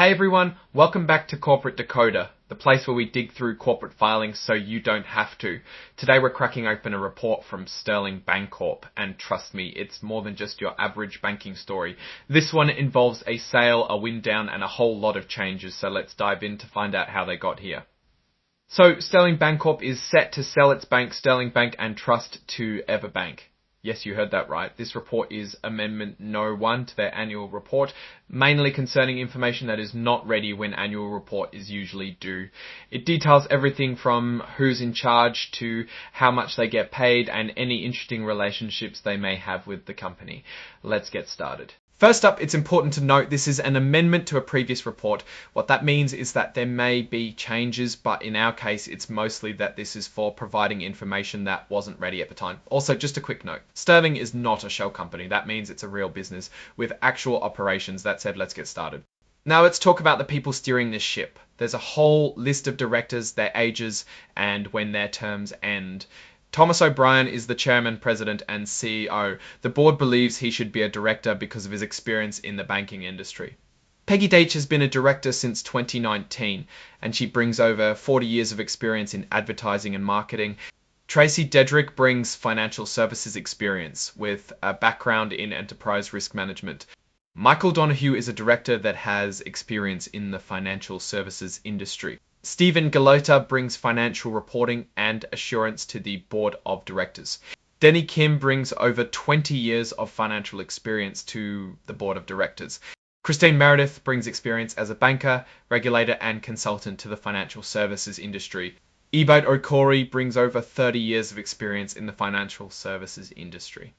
Hey everyone, welcome back to Corporate Decoder, the place where we dig through corporate filings so you don't have to. Today we're cracking open a report from Sterling Bancorp, and trust me, it's more than just your average banking story. This one involves a sale, a wind down, and a whole lot of changes, so let's dive in to find out how they got here. So Sterling Bancorp is set to sell its bank, Sterling Bank and Trust, to EverBank. Yes, you heard that right. This report is Amendment No. 1 to their annual report, mainly concerning information that is not ready when annual report is usually due. It details everything from who's in charge to how much they get paid and any interesting relationships they may have with the company. Let's get started. First up, it's important to note this is an amendment to a previous report. What that means is that there may be changes, but in our case, it's mostly that this is for providing information that wasn't ready at the time. Also, just a quick note, Sterling is not a shell company. That means it's a real business with actual operations. That said, let's get started. Now let's talk about the people steering this ship. There's a whole list of directors, their ages, and when their terms end. Thomas O'Brien is the chairman, president, and CEO. The board believes he should be a director because of his experience in the banking industry. Peggy Deitch has been a director since 2019, and she brings over 40 years of experience in advertising and marketing. Tracy Dedrick brings financial services experience with a background in enterprise risk management. Michael Donoghue is a director that has experience in the financial services industry. Stephen Galota brings financial reporting and assurance to the board of directors. Denny Kim brings over 20 years of financial experience to the board of directors. Christine Meredith brings experience as a banker, regulator, and consultant to the financial services industry. Ebert Okori brings over 30 years of experience in the financial services industry.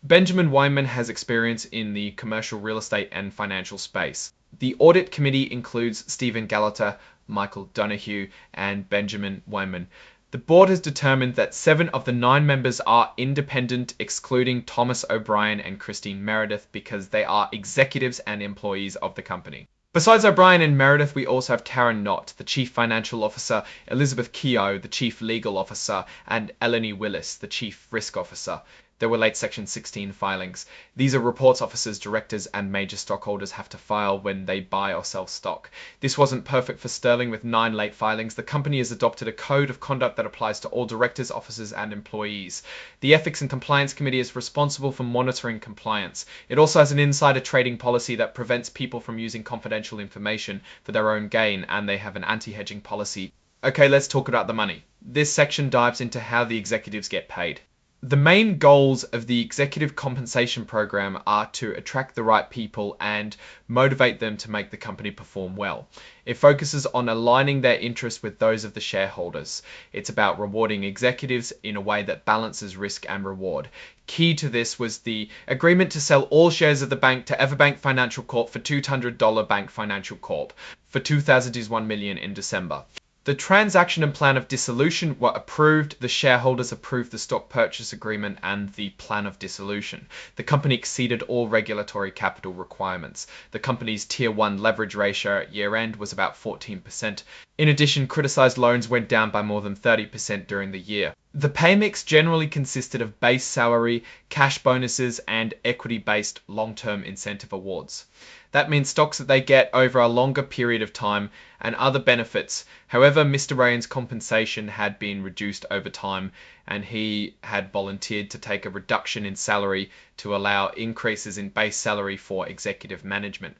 Benjamin Weinman has experience in the commercial real estate and financial space. The audit committee includes Stephen Galota, Michael Donoghue, and Benjamin Weinman. The board has determined that 7 of the 9 members are independent, excluding Thomas O'Brien and Christine Meredith, because they are executives and employees of the company. Besides O'Brien and Meredith, we also have Karen Knott, the Chief Financial Officer, Elizabeth Keogh, the Chief Legal Officer, and Eleni Willis, the Chief Risk Officer. There were late Section 16 filings. These are reports officers, directors, and major stockholders have to file when they buy or sell stock. This wasn't perfect for Sterling with 9 late filings. The company has adopted a code of conduct that applies to all directors, officers, and employees. The Ethics and Compliance Committee is responsible for monitoring compliance. It also has an insider trading policy that prevents people from using confidential information for their own gain, and they have an anti-hedging policy. Okay, let's talk about the money. This section dives into how the executives get paid. The main goals of the executive compensation program are to attract the right people and motivate them to make the company perform well. It focuses on aligning their interests with those of the shareholders. It's about rewarding executives in a way that balances risk and reward. Key to this was the agreement to sell all shares of the bank to EverBank Financial Corp for $200 Bank Financial Corp for $2,001 million in December. The transaction and plan of dissolution were approved. The shareholders approved the stock purchase agreement and the plan of dissolution. The company exceeded all regulatory capital requirements. The company's Tier 1 leverage ratio at year end was about 14%. In addition, criticized loans went down by more than 30% during the year. The pay mix generally consisted of base salary, cash bonuses, and equity-based long-term incentive awards. That means stocks that they get over a longer period of time and other benefits. However, Mr. Rayan's compensation had been reduced over time, and he had volunteered to take a reduction in salary to allow increases in base salary for executive management.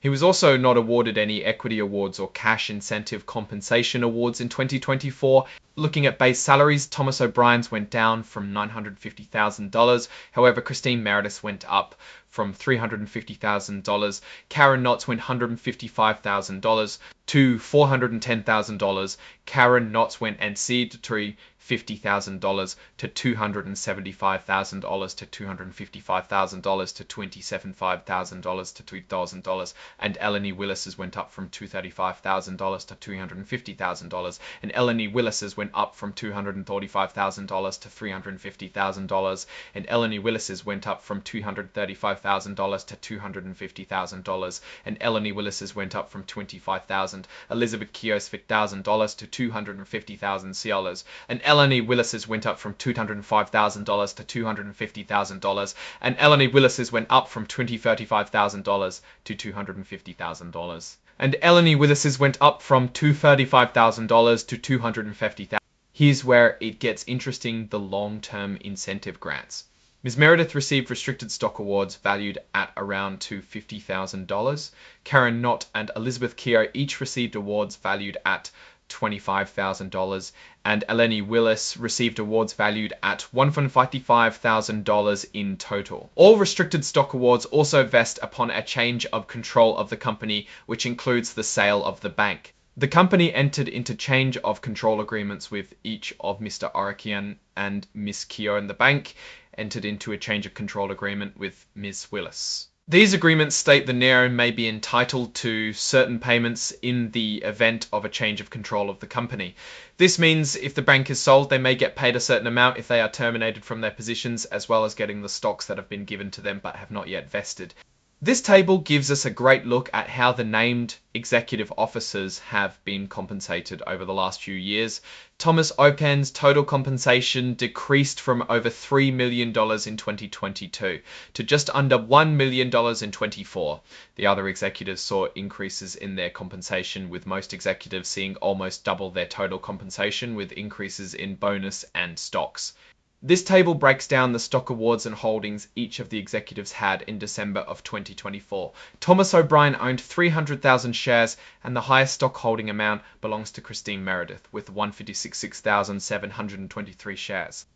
He was also not awarded any equity awards or cash incentive compensation awards in 2024. Looking at base salaries, Thomas O'Brien's went down from $950,000. However, Christine Meredith went up from $350,000. Karen Knott's went $155,000 to $410,000. Karen Knott's went ancillary $50,000 to $275,000 to $255,000 to $27,500 to $2,000, and Eleni Willis's went up from $235,000 to $250,000, and Eleni Willis's went up from $235,000 to $350,000, and Eleni Willis's went up from $235,000 to $250,000, and Eleni Willis's went up from $25,000. Elizabeth Keogh's $1,000 to $250,000, and Eleni Willis's went up from $205,000 to $250,000, and Eleni Willis's went up from $35,000 to $250,000. And Eleni Willis's went up from $235,000 to $250,000. Here's where it gets interesting, the long-term incentive grants. Ms. Meredith received restricted stock awards valued at around $50,000. Karen Knott and Elizabeth Keogh each received awards valued at $25,000, and Eleni Willis received awards valued at $155,000 in total. All restricted stock awards also vest upon a change of control of the company, which includes the sale of the bank. The company entered into change of control agreements with each of Mr. Orakian and Miss Keogh, and the bank entered into a change of control agreement with Ms. Willis. These agreements state the Neo may be entitled to certain payments in the event of a change of control of the company. This means if the bank is sold, they may get paid a certain amount if they are terminated from their positions, as well as getting the stocks that have been given to them but have not yet vested. This table gives us a great look at how the named executive officers have been compensated over the last few years. Thomas Oken's total compensation decreased from over $3 million in 2022 to just under $1 million in 24. The other executives saw increases in their compensation, with most executives seeing almost double their total compensation, with increases in bonus and stocks. This table breaks down the stock awards and holdings each of the executives had in December of 2024. Thomas O'Brien owned 300,000 shares, and the highest stock holding amount belongs to Christine Meredith with 156,723 shares.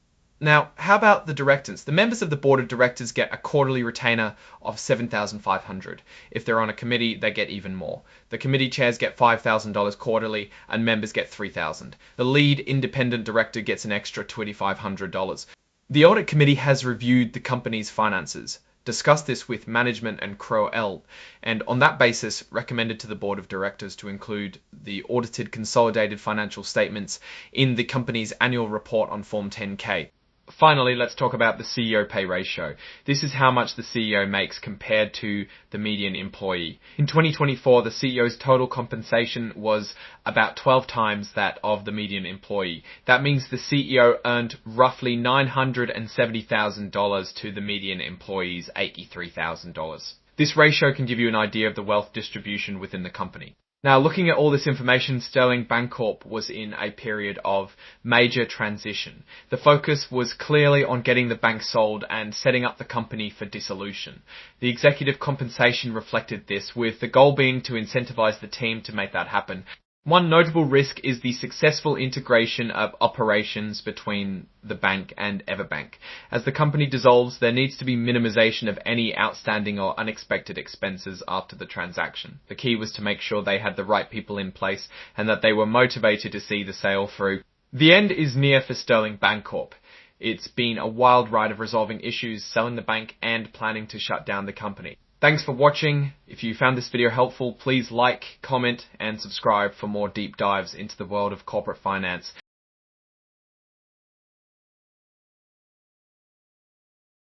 Now, how about the directors? The members of the board of directors get a quarterly retainer of $7,500. If they're on a committee, they get even more. The committee chairs get $5,000 quarterly, and members get $3,000. The lead independent director gets an extra $2,500. The audit committee has reviewed the company's finances, discussed this with management and Crow L, and on that basis recommended to the board of directors to include the audited consolidated financial statements in the company's annual report on Form 10-K. Finally, let's talk about the CEO pay ratio. This is how much the CEO makes compared to the median employee. In 2024, the CEO's total compensation was about 12 times that of the median employee. That means the CEO earned roughly $970,000 to the median employee's $83,000. This ratio can give you an idea of the wealth distribution within the company. Now, looking at all this information, Sterling Bancorp was in a period of major transition. The focus was clearly on getting the bank sold and setting up the company for dissolution. The executive compensation reflected this, with the goal being to incentivize the team to make that happen. One notable risk is the successful integration of operations between the bank and Everbank. As the company dissolves, there needs to be minimization of any outstanding or unexpected expenses after the transaction. The key was to make sure they had the right people in place and that they were motivated to see the sale through. The end is near for Sterling Bancorp. It's been a wild ride of resolving issues, selling the bank, and planning to shut down the company. Thanks for watching. If you found this video helpful, please like, comment, and subscribe for more deep dives into the world of corporate finance.